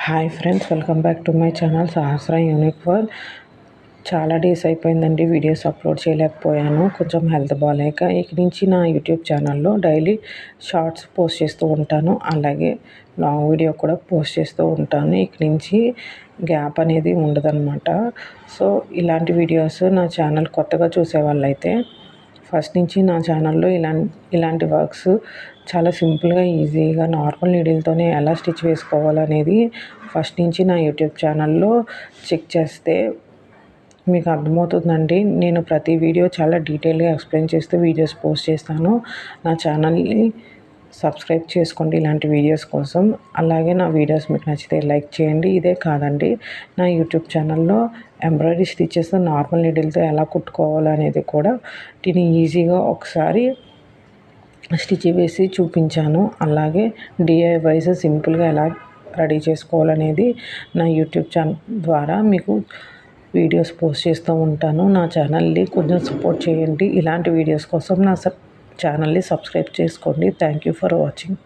Hi friends, welcome back to my channel Sahasra unique world. చాలా days అయిపోయిందండి videos upload చేయలేకపోయాను, కొంచెం health బాగాలేక. ఇక నుంచి నా యూట్యూబ్ ఛానల్లో డైలీ షార్ట్స్ పోస్ట్ చేస్తూ ఉంటాను, అలాగే లాంగ్ వీడియో కూడా పోస్ట్ చేస్తూ ఉంటాను. ఇక నుంచి గ్యాప్ అనేది ఉండదన్నమాట. సో ఇలాంటి వీడియోస్ నా ఛానల్ కొత్తగా చూసే వాళ్ళైతే ఫస్ట్ నుంచి నా ఛానల్లో ఇలాంటి వర్క్స్ చాలా సింపుల్గా, ఈజీగా, నార్మల్ నీడిల్తోనే ఎలా స్టిచ్ వేసుకోవాలనేది ఫస్ట్ నుంచి నా యూట్యూబ్ ఛానల్లో చెక్ చేస్తే మీకు అర్థమవుతుందండి. నేను ప్రతి వీడియో చాలా డీటెయిల్గా ఎక్స్ప్లెయిన్ చేస్తూ వీడియోస్ పోస్ట్ చేస్తాను. నా ఛానల్ని సబ్స్క్రైబ్ చేసుకోండి ఇలాంటి వీడియోస్ కోసం. అలాగే నా వీడియోస్ మీకు నచ్చితే లైక్ చేయండి. ఇదే కాదండి, నా యూట్యూబ్ ఛానల్లో ఎంబ్రాయిడరీ స్టిచెస్ నార్మల్ నీడిల్తో ఎలా కుట్టుకోవాలనేది కూడా దీన్ని ఈజీగా ఒకసారి స్టిచ్ వేసి చూపించాను. అలాగే డిఐవైస్ సింపుల్గా ఎలా రెడీ చేసుకోవాలనేది నా యూట్యూబ్ ఛానల్ ద్వారా మీకు వీడియోస్ పోస్ట్ చేస్తూ ఉంటాను. నా ఛానల్ని కొంచెం సపోర్ట్ చేయండి. ఇలాంటి వీడియోస్ కోసం నా ఛానల్ని సబ్స్క్రైబ్ చేసుకోండి. Thank you for watching.